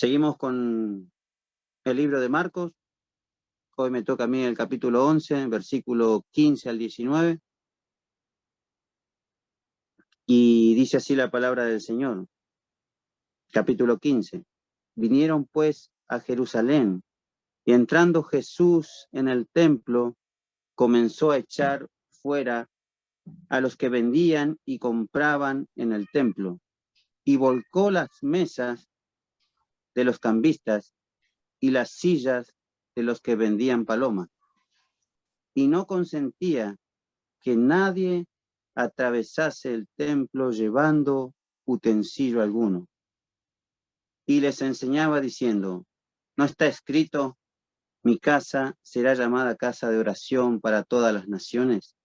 Seguimos con el libro de Marcos. Hoy me toca a mí el capítulo 11, versículo 15 al 19. Y dice así la palabra del Señor. Capítulo 15. Vinieron pues a Jerusalén, y entrando Jesús en el templo, comenzó a echar fuera a los que vendían y compraban en el templo, y volcó las mesas de los cambistas y las sillas de los que vendían palomas, y no consentía que nadie atravesase el templo llevando utensilio alguno. Y les enseñaba diciendo: ¿no está escrito, mi casa será llamada casa de oración para todas las naciones?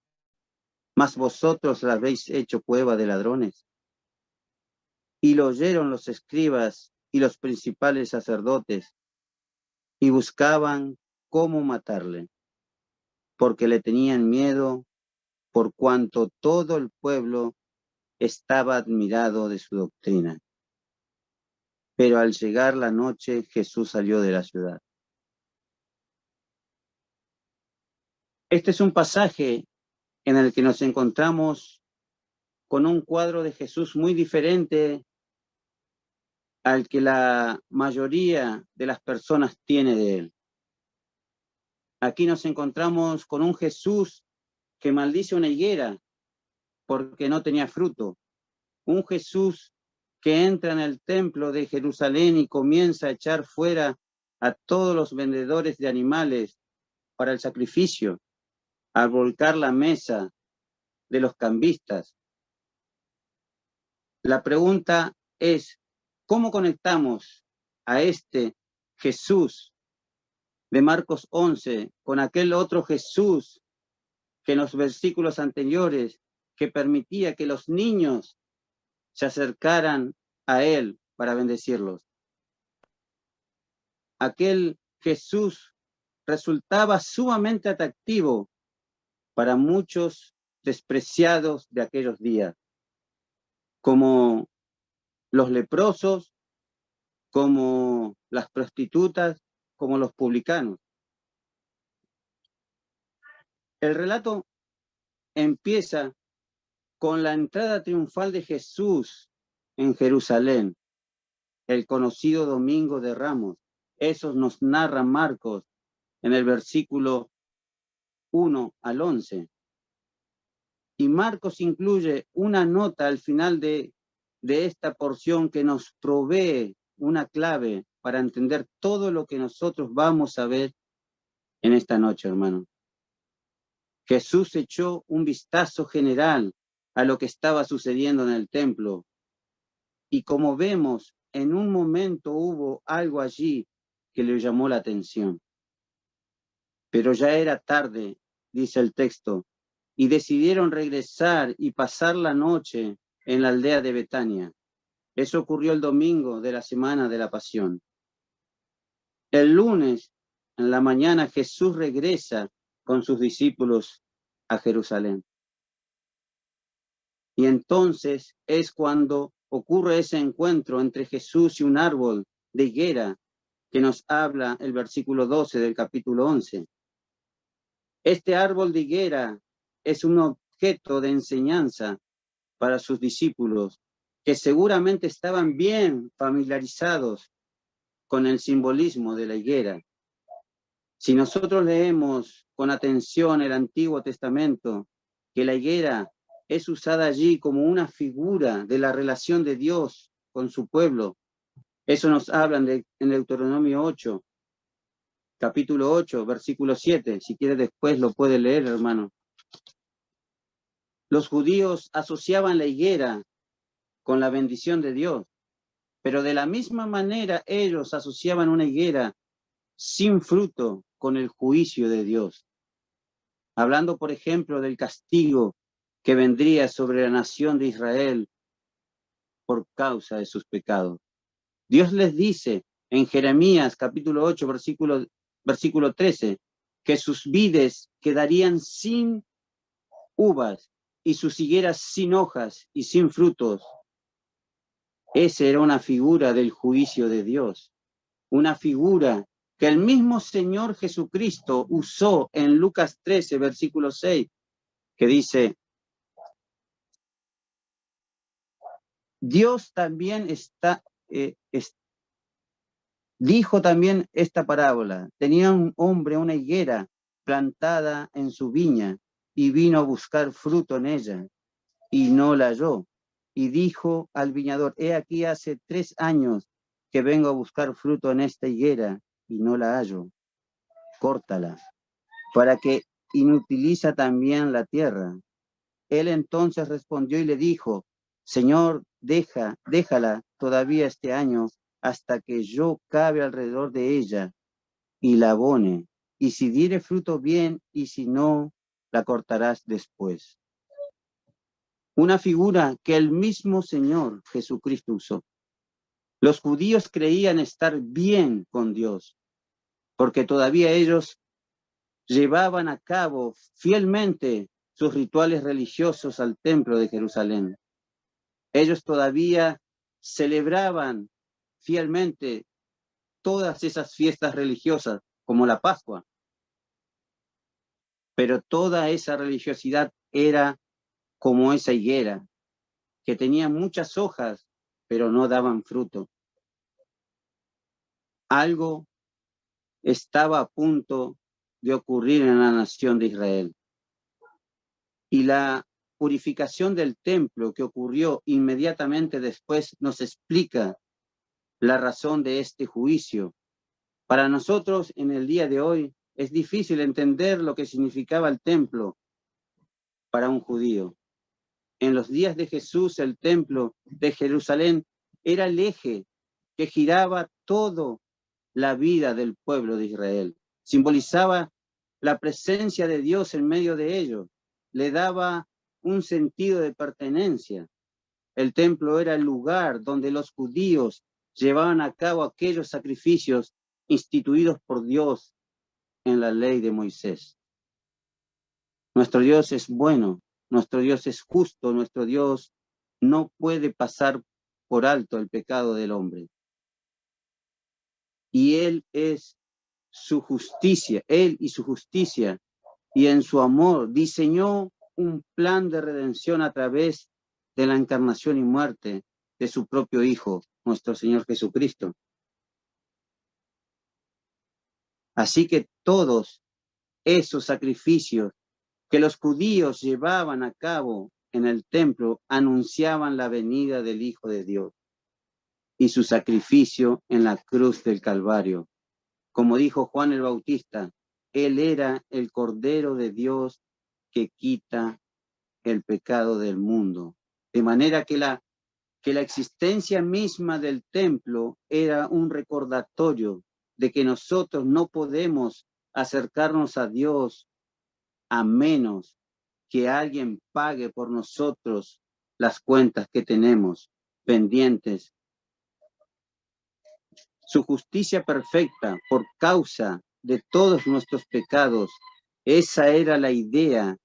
Mas vosotros la habéis hecho cueva de ladrones. Y lo oyeron los escribas y los principales sacerdotes, y buscaban cómo matarle, porque le tenían miedo, por cuanto todo el pueblo estaba admirado de su doctrina. Pero al llegar la noche, Jesús salió de la ciudad. Este es un pasaje en el que nos encontramos con un cuadro de Jesús muy diferente al que la mayoría de las personas tiene de él. Aquí nos encontramos con un Jesús que maldice una higuera porque no tenía fruto. Un Jesús que entra en el templo de Jerusalén y comienza a echar fuera a todos los vendedores de animales para el sacrificio, a volcar la mesa de los cambistas. La pregunta es, ¿cómo conectamos a este Jesús de Marcos 11 con aquel otro Jesús que en los versículos anteriores que permitía que los niños se acercaran a él para bendecirlos? Aquel Jesús resultaba sumamente atractivo para muchos despreciados de aquellos días, como los leprosos, como las prostitutas, como los publicanos. El relato empieza con la entrada triunfal de Jesús en Jerusalén, el conocido Domingo de Ramos. Eso nos narra Marcos en el versículo 1 al 11. Y Marcos incluye una nota al final de esta porción que nos provee una clave para entender todo lo que nosotros vamos a ver en esta noche, hermano. Jesús echó un vistazo general a lo que estaba sucediendo en el templo. Y como vemos, en un momento hubo algo allí que le llamó la atención. Pero ya era tarde, dice el texto, y decidieron regresar y pasar la noche en la aldea de Betania. Eso ocurrió el domingo de la semana de la Pasión. El lunes, en la mañana, Jesús regresa con sus discípulos a Jerusalén. Y entonces es cuando ocurre ese encuentro entre Jesús y un árbol de higuera que nos habla el versículo 12 del capítulo 11. Este árbol de higuera es un objeto de enseñanza para sus discípulos, que seguramente estaban bien familiarizados con el simbolismo de la higuera. Si nosotros leemos con atención el Antiguo Testamento, que la higuera es usada allí como una figura de la relación de Dios con su pueblo, eso nos hablan en Deuteronomio 8, capítulo 8, versículo 7. Si quiere después lo puede leer, hermano. Los judíos asociaban la higuera con la bendición de Dios, pero de la misma manera ellos asociaban una higuera sin fruto con el juicio de Dios. Hablando, por ejemplo, del castigo que vendría sobre la nación de Israel por causa de sus pecados. Dios les dice en Jeremías capítulo 8, versículo 13, que sus vides quedarían sin uvas y sus higueras sin hojas y sin frutos. Esa era una figura del juicio de Dios. una figura que el mismo Señor Jesucristo usó en Lucas 13, versículo 6, que dice, Dios también dijo también esta parábola. Tenía un hombre una higuera plantada en su viña y vino a buscar fruto en ella y no la halló. Y dijo al viñador, he aquí hace 3 años que vengo a buscar fruto en esta higuera y no la hallo. Córtala, para que inutiliza también la tierra. Él entonces respondió y le dijo, Señor, déjala todavía este año hasta que yo cabe alrededor de ella y la abone. Y si diere fruto bien, y si no, la cortarás después. Una figura que el mismo Señor Jesucristo usó. Los judíos creían estar bien con Dios, porque todavía ellos llevaban a cabo fielmente sus rituales religiosos al templo de Jerusalén. Ellos todavía celebraban fielmente todas esas fiestas religiosas, como la Pascua. Pero toda esa religiosidad era como esa higuera, que tenía muchas hojas, pero no daban fruto. Algo estaba a punto de ocurrir en la nación de Israel. Y la purificación del templo que ocurrió inmediatamente después nos explica la razón de este juicio. Para nosotros en el día de hoy es difícil entender lo que significaba el templo para un judío. En los días de Jesús, el templo de Jerusalén era el eje que giraba toda la vida del pueblo de Israel. Simbolizaba la presencia de Dios en medio de ellos. Le daba un sentido de pertenencia. El templo era el lugar donde los judíos llevaban a cabo aquellos sacrificios instituidos por Dios en la ley de Moisés. Nuestro Dios es bueno, nuestro Dios es justo, nuestro Dios no puede pasar por alto el pecado del hombre. Y Él es su justicia, Él y su justicia, y en su amor diseñó un plan de redención a través de la encarnación y muerte de su propio Hijo, nuestro Señor Jesucristo. Así que todos esos sacrificios que los judíos llevaban a cabo en el templo anunciaban la venida del Hijo de Dios y su sacrificio en la cruz del Calvario. Como dijo Juan el Bautista, Él era el Cordero de Dios que quita el pecado del mundo. De manera que la existencia misma del templo era un recordatorio de que nosotros no podemos acercarnos a Dios a menos que alguien pague por nosotros las cuentas que tenemos pendientes. Su justicia perfecta por causa de todos nuestros pecados, esa era la idea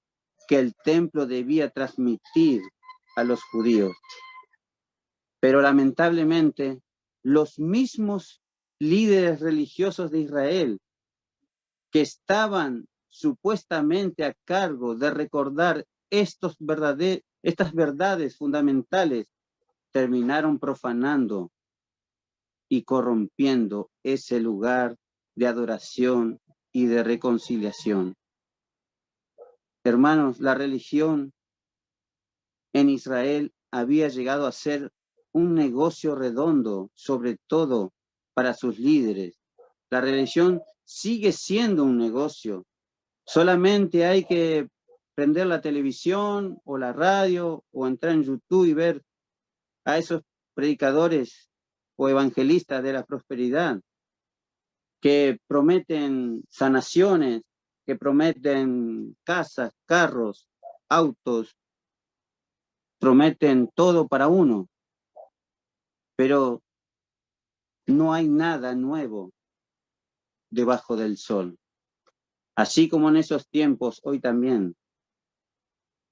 que el templo debía transmitir a los judíos. Pero lamentablemente, los mismos líderes religiosos de Israel que estaban supuestamente a cargo de recordar estas verdades fundamentales, terminaron profanando y corrompiendo ese lugar de adoración y de reconciliación. Hermanos, la religión en Israel había llegado a ser un negocio redondo, sobre todo para sus líderes. La religión sigue siendo un negocio. Solamente hay que prender la televisión o la radio o entrar en YouTube y ver a esos predicadores o evangelistas de la prosperidad que prometen sanaciones, que prometen casas, carros, autos, prometen todo para uno, pero no hay nada nuevo debajo del sol. Así como en esos tiempos, hoy también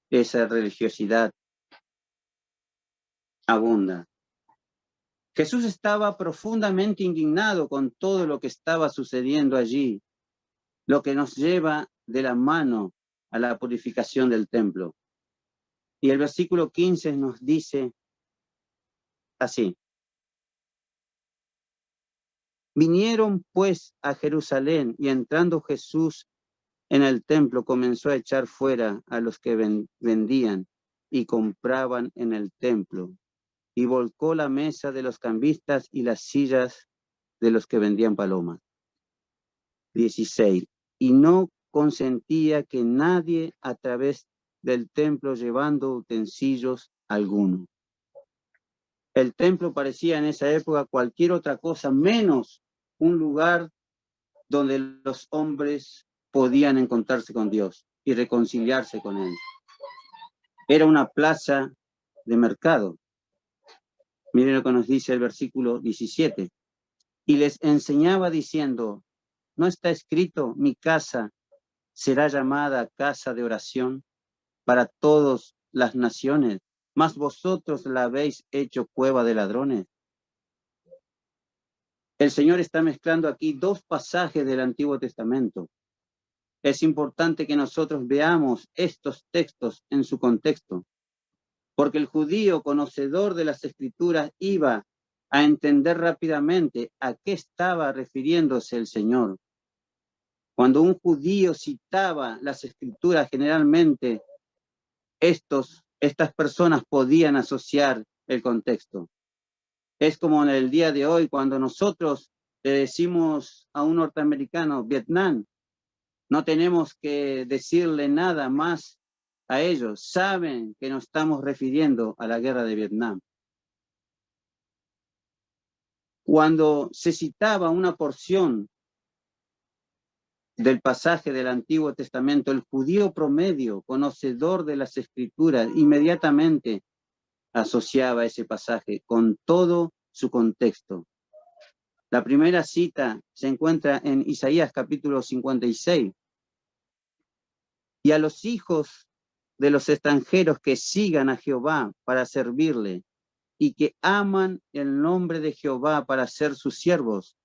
esa religiosidad abunda. Jesús estaba profundamente indignado con todo lo que estaba sucediendo allí, lo que nos lleva de la mano a la purificación del templo. Y el versículo 15 nos dice así: vinieron pues a Jerusalén, y entrando Jesús en el templo comenzó a echar fuera a los que vendían y compraban en el templo, y volcó la mesa de los cambistas y las sillas de los que vendían palomas. 16. Y no consentía que nadie a través del templo llevando utensilios alguno. El templo parecía en esa época cualquier otra cosa menos un lugar donde los hombres podían encontrarse con Dios y reconciliarse con Él. Era una plaza de mercado. Miren lo que nos dice el versículo 17. Y les enseñaba diciendo: ¿no está escrito, mi casa será llamada casa de oración para todas las naciones, mas vosotros la habéis hecho cueva de ladrones? El Señor está mezclando aquí dos pasajes del Antiguo Testamento. Es importante que nosotros veamos estos textos en su contexto, porque el judío conocedor de las Escrituras iba a entender rápidamente a qué estaba refiriéndose el Señor. Cuando un judío citaba las Escrituras, generalmente estas personas podían asociar el contexto. Es como en el día de hoy, cuando nosotros le decimos a un norteamericano Vietnam, no tenemos que decirle nada más a ellos. Saben que nos estamos refiriendo a la guerra de Vietnam. Cuando se citaba una porción del pasaje del Antiguo Testamento, el judío promedio, conocedor de las Escrituras, inmediatamente asociaba ese pasaje con todo su contexto. La primera cita se encuentra en Isaías capítulo 56. Y a los hijos de los extranjeros que sigan a Jehová para servirle y que aman el nombre de Jehová para ser sus siervos,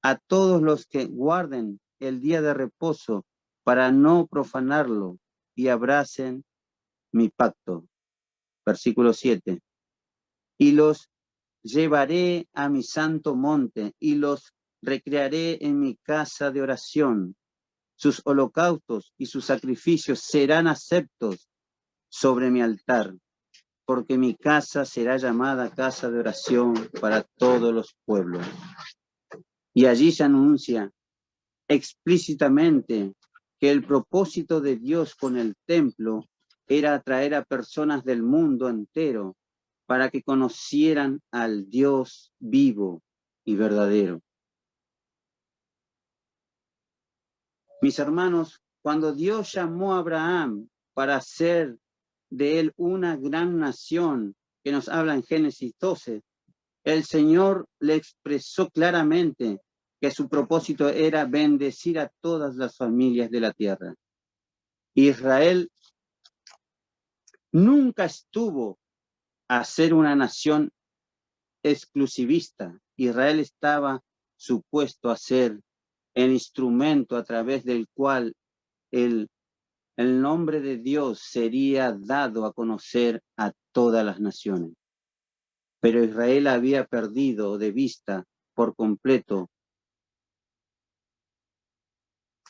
a todos los que guarden el día de reposo para no profanarlo y abracen mi pacto. Versículo 7. Y los llevaré a mi santo monte y los recrearé en mi casa de oración. Sus holocaustos y sus sacrificios serán aceptos sobre mi altar, porque mi casa será llamada casa de oración para todos los pueblos. Y allí se anuncia explícitamente que el propósito de Dios con el templo era atraer a personas del mundo entero para que conocieran al Dios vivo y verdadero. Mis hermanos, cuando Dios llamó a Abraham para hacer de él una gran nación, que nos habla en Génesis 12, el Señor le expresó claramente que su propósito era bendecir a todas las familias de la tierra. Israel nunca estuvo a ser una nación exclusivista. Israel estaba supuesto a ser el instrumento a través del cual el nombre de Dios sería dado a conocer a todas las naciones. Pero Israel había perdido de vista por completo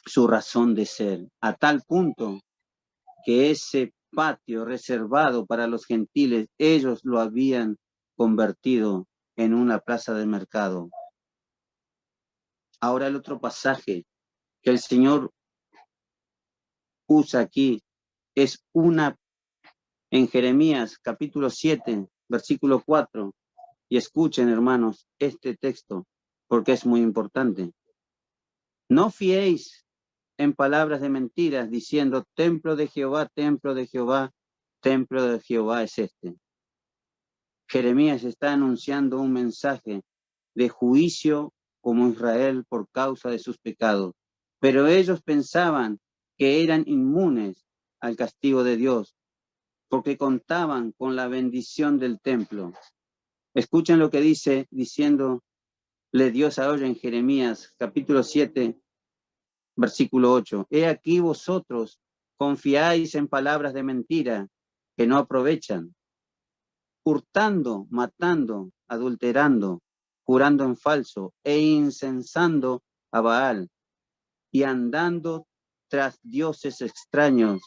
su razón de ser, a tal punto que ese patio reservado para los gentiles, ellos lo habían convertido en una plaza de mercado. Ahora el otro pasaje que el Señor usa aquí es en Jeremías capítulo 7, versículo 4. Y escuchen, hermanos, este texto, porque es muy importante. No fiéis en palabras de mentiras, diciendo, templo de Jehová, templo de Jehová, templo de Jehová es este. Jeremías está anunciando un mensaje de juicio como Israel por causa de sus pecados, pero ellos pensaban que eran inmunes al castigo de Dios, porque contaban con la bendición del templo. Escuchen lo que dice, diciéndole Dios a ellos en Jeremías, capítulo 7, versículo 8. He aquí vosotros confiáis en palabras de mentira que no aprovechan, hurtando, matando, adulterando, jurando en falso e incensando a Baal y andando tras dioses extraños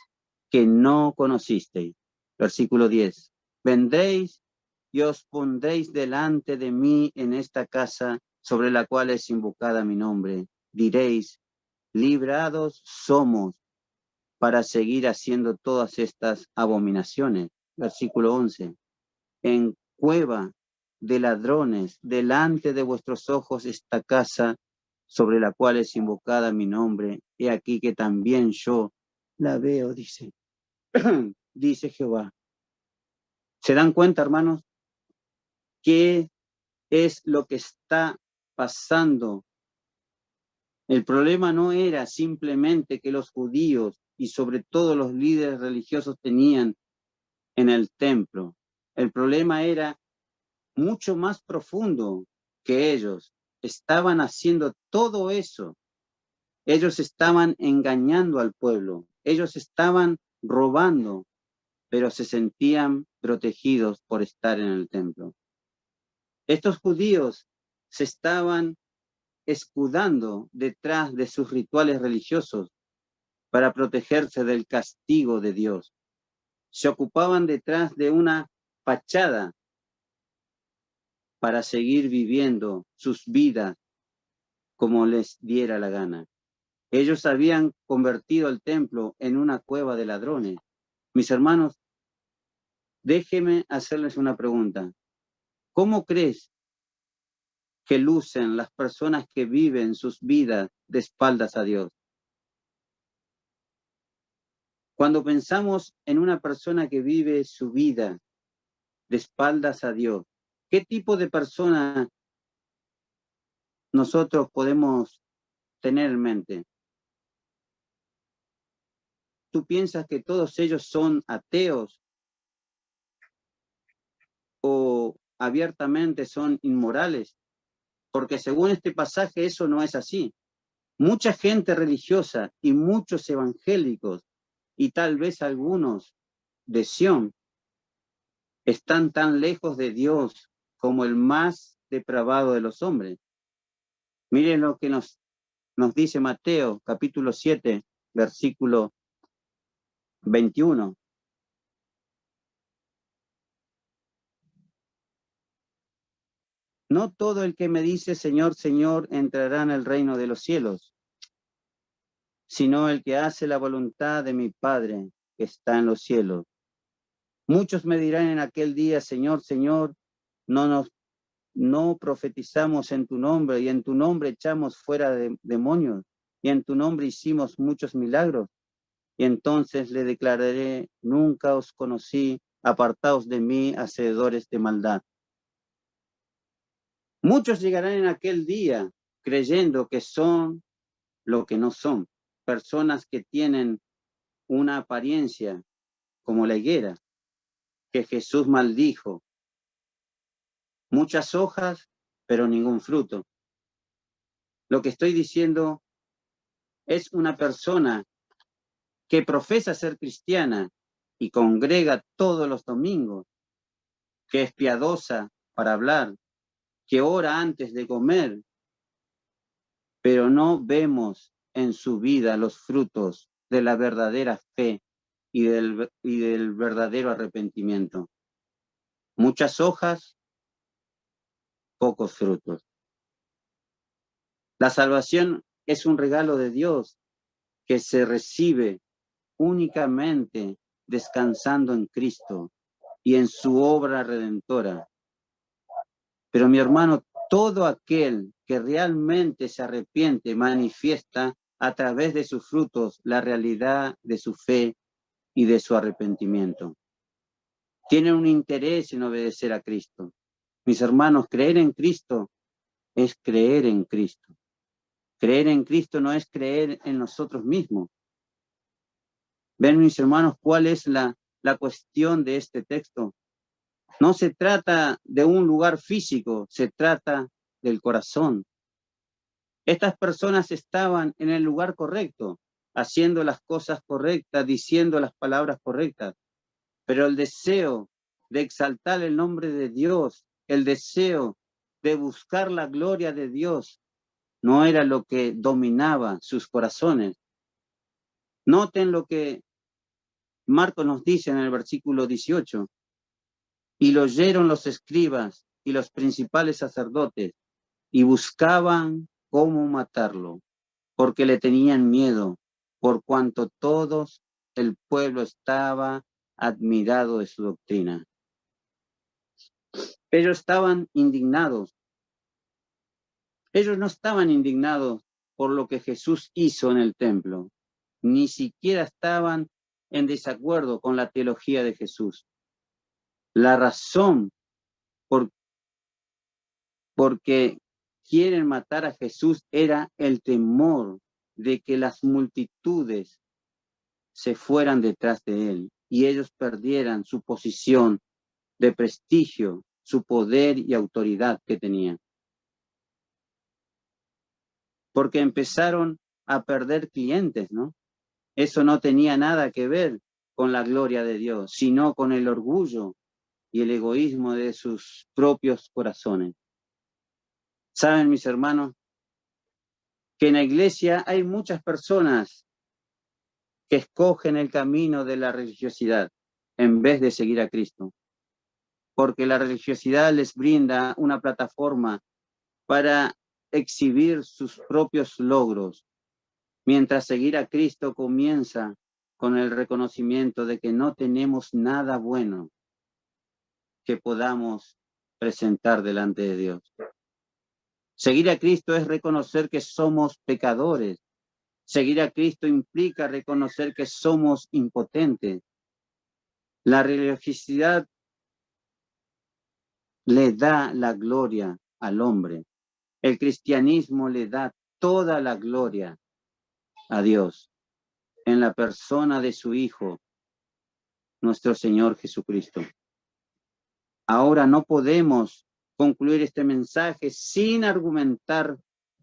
que no conocisteis. Versículo 10. Vendréis y os pondréis delante de mí en esta casa sobre la cual es invocada mi nombre. Diréis, librados somos para seguir haciendo todas estas abominaciones. Versículo 11. En cueva de ladrones, delante de vuestros ojos esta casa sobre la cual es invocada mi nombre. He aquí que también yo la veo, dice, dice Jehová. ¿Se dan cuenta, hermanos? ¿Qué es lo que está pasando? El problema no era simplemente que los judíos y sobre todo los líderes religiosos tenían en el templo. El problema era mucho más profundo que ellos. Estaban haciendo todo eso. Ellos estaban engañando al pueblo. Ellos estaban robando, pero se sentían protegidos por estar en el templo. Estos judíos se estaban escudando detrás de sus rituales religiosos para protegerse del castigo de Dios. Se ocupaban detrás de una fachada para seguir viviendo sus vidas como les diera la gana. Ellos habían convertido el templo en una cueva de ladrones. Mis hermanos, déjenme hacerles una pregunta. ¿Cómo crees que lucen las personas que viven sus vidas de espaldas a Dios? Cuando pensamos en una persona que vive su vida de espaldas a Dios, ¿qué tipo de persona nosotros podemos tener en mente? ¿Tú piensas que todos ellos son ateos o abiertamente son inmorales? Porque según este pasaje eso no es así. Mucha gente religiosa y muchos evangélicos y tal vez algunos de Sión están tan lejos de Dios como el más depravado de los hombres. Miren lo que nos dice Mateo capítulo 7, versículo 21. No todo el que me dice Señor, Señor entrará en el reino de los cielos, sino el que hace la voluntad de mi Padre que está en los cielos. Muchos me dirán en aquel día, Señor, Señor, no profetizamos en tu nombre, y en tu nombre echamos fuera de demonios, y en tu nombre hicimos muchos milagros. Y entonces le declararé, nunca os conocí, apartaos de mí, hacedores de maldad. Muchos llegarán en aquel día creyendo que son lo que no son, personas que tienen una apariencia como la higuera, que Jesús maldijo. Muchas hojas, pero ningún fruto. Lo que estoy diciendo es una persona que profesa ser cristiana y congrega todos los domingos, que es piadosa para hablar, que ora antes de comer, pero no vemos en su vida los frutos de la verdadera fe y del verdadero arrepentimiento. Muchas hojas, pocos frutos. La salvación es un regalo de Dios que se recibe únicamente descansando en Cristo y en su obra redentora. Pero mi hermano, todo aquel que realmente se arrepiente manifiesta a través de sus frutos la realidad de su fe y de su arrepentimiento. Tienen un interés en obedecer a Cristo. Mis hermanos, creer en Cristo es creer en Cristo. Creer en Cristo no es creer en nosotros mismos. Ven, mis hermanos, cuál es la cuestión de este texto. No se trata de un lugar físico, se trata del corazón. Estas personas estaban en el lugar correcto, haciendo las cosas correctas, diciendo las palabras correctas, pero el deseo de exaltar el nombre de Dios, el deseo de buscar la gloria de Dios, no era lo que dominaba sus corazones. Noten lo que Marcos nos dice en el versículo 18. Y lo oyeron los escribas y los principales sacerdotes y buscaban cómo matarlo, porque le tenían miedo, por cuanto todos el pueblo estaba admirado de su doctrina. Ellos estaban indignados. Ellos no estaban indignados por lo que Jesús hizo en el templo, ni siquiera estaban en desacuerdo con la teología de Jesús. La razón porque quieren matar a Jesús era el temor de que las multitudes se fueran detrás de él y ellos perdieran su posición de prestigio, su poder y autoridad que tenían. Porque empezaron a perder clientes, ¿no? Eso no tenía nada que ver con la gloria de Dios, sino con el orgullo y el egoísmo de sus propios corazones. ¿Saben, mis hermanos? Que en la iglesia hay muchas personas que escogen el camino de la religiosidad en vez de seguir a Cristo. Porque la religiosidad les brinda una plataforma para exhibir sus propios logros, mientras seguir a Cristo comienza con el reconocimiento de que no tenemos nada bueno que podamos presentar delante de Dios. Seguir a Cristo es reconocer que somos pecadores. Seguir a Cristo implica reconocer que somos impotentes. La religiosidad le da la gloria al hombre. El cristianismo le da toda la gloria a Dios en la persona de su Hijo, nuestro Señor Jesucristo. Ahora no podemos concluir este mensaje sin argumentar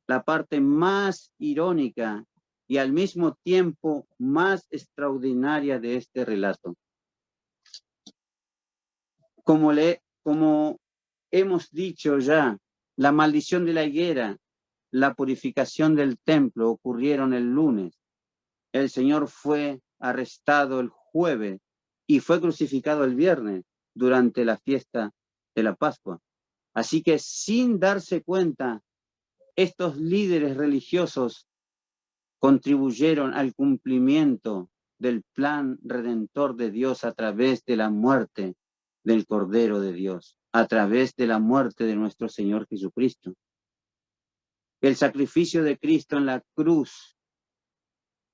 la parte más irónica y al mismo tiempo más extraordinaria de este relato. Como hemos dicho ya, la maldición de la higuera, la purificación del templo ocurrieron el lunes. El Señor fue arrestado el jueves y fue crucificado el viernes durante la fiesta de la Pascua. Así que sin darse cuenta, estos líderes religiosos contribuyeron al cumplimiento del plan redentor de Dios a través de la muerte del Cordero de Dios, a través de la muerte de nuestro Señor Jesucristo. El sacrificio de Cristo en la cruz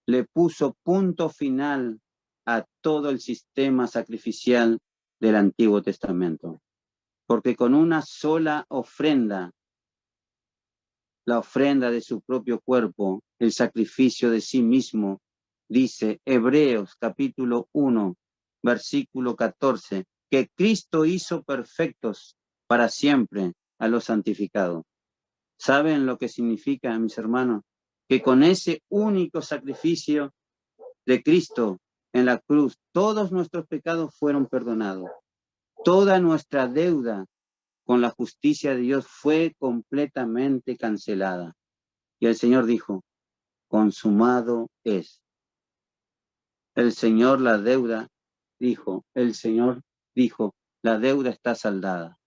le puso punto final a todo el sistema sacrificial del Antiguo Testamento, porque con una sola ofrenda, la ofrenda de su propio cuerpo, el sacrificio de sí mismo, dice Hebreos capítulo 1, versículo 14, que Cristo hizo perfectos para siempre a los santificados. ¿Saben lo que significa, mis hermanos? Que con ese único sacrificio de Cristo en la cruz, todos nuestros pecados fueron perdonados. Toda nuestra deuda con la justicia de Dios fue completamente cancelada. Y el Señor dijo, consumado es. El Señor la deuda dijo, el Señor dijo, la deuda está saldada.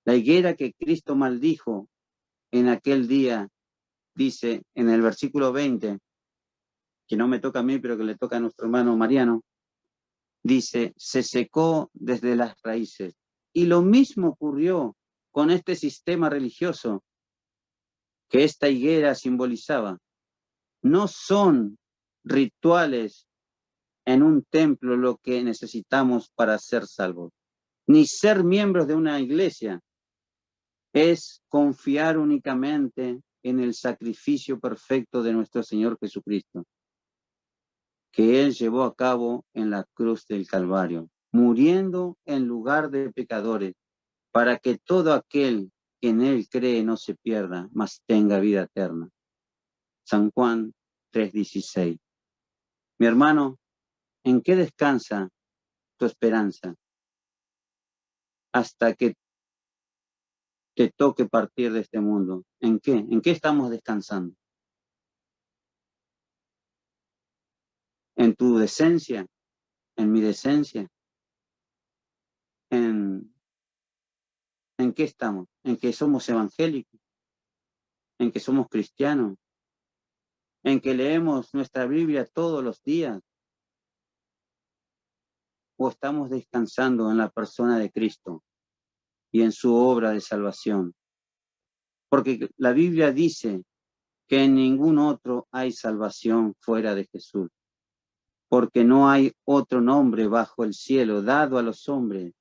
La higuera que Cristo maldijo en aquel día, dice en el versículo 20, que no me toca a mí, pero que le toca a nuestro hermano Mariano, dice, se secó desde las raíces. Y lo mismo ocurrió con este sistema religioso que esta higuera simbolizaba. No son rituales en un templo lo que necesitamos para ser salvos, ni ser miembros de una iglesia. Es confiar únicamente en el sacrificio perfecto de nuestro Señor Jesucristo, que Él llevó a cabo en la cruz del Calvario. muriendo en lugar de pecadores, para que todo aquel que en él cree no se pierda, mas tenga vida eterna. San Juan 3:16. Mi hermano, ¿en qué descansa tu esperanza? Hasta que te toque partir de este mundo. ¿En qué? ¿En qué estamos descansando? ¿En tu decencia? ¿En mi decencia? ¿En qué estamos? ¿En que somos evangélicos? ¿En que somos cristianos? ¿En que leemos nuestra Biblia todos los días? ¿O estamos descansando en la persona de Cristo y en su obra de salvación? Porque la Biblia dice que en ningún otro hay salvación fuera de Jesús, porque no hay otro nombre bajo el cielo dado a los hombres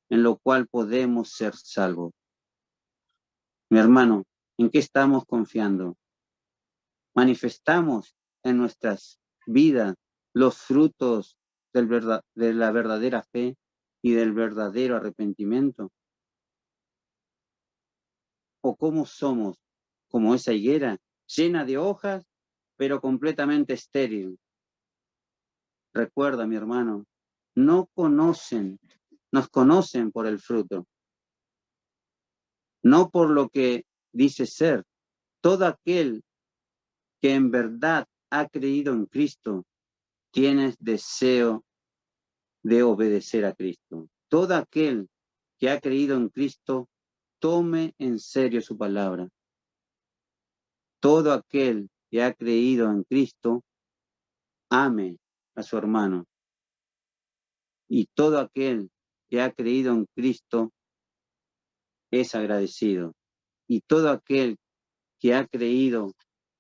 en lo cual podemos ser salvos. Mi hermano, ¿en qué estamos confiando? ¿Manifestamos en nuestras vidas los frutos de la verdadera fe y del verdadero arrepentimiento? ¿O cómo somos como esa higuera llena de hojas, pero completamente estéril? Recuerda, mi hermano, nos conocen por el fruto, no por lo que dice ser. Todo aquel que en verdad ha creído en Cristo tiene deseo de obedecer a Cristo. Todo aquel que ha creído en Cristo tome en serio su palabra. Todo aquel que ha creído en Cristo ame a su hermano. Y todo aquel que ha creído en Cristo es agradecido. Y todo aquel que ha creído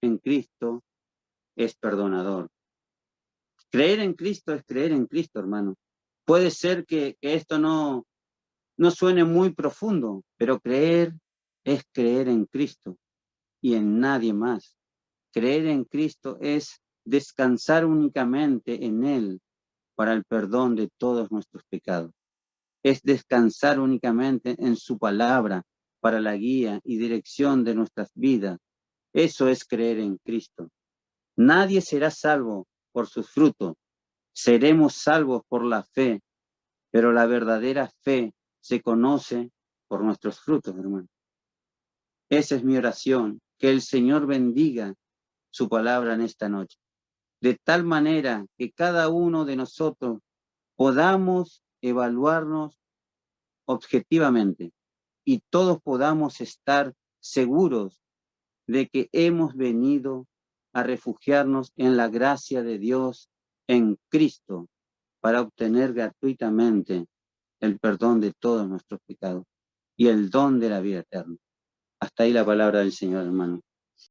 en Cristo es perdonador. Creer en Cristo es creer en Cristo, hermano. Puede ser que esto no suene muy profundo, pero creer es creer en Cristo y en nadie más. Creer en Cristo es descansar únicamente en Él para el perdón de todos nuestros pecados. Es descansar únicamente en su palabra para la guía y dirección de nuestras vidas. Eso es creer en Cristo. Nadie será salvo por sus frutos. Seremos salvos por la fe, pero la verdadera fe se conoce por nuestros frutos, hermano. Esa es mi oración, que el Señor bendiga su palabra en esta noche, de tal manera que cada uno de nosotros podamos evaluarnos objetivamente y todos podamos estar seguros de que hemos venido a refugiarnos en la gracia de Dios en Cristo para obtener gratuitamente el perdón de todos nuestros pecados y el don de la vida eterna. Hasta ahí la palabra del Señor, hermano.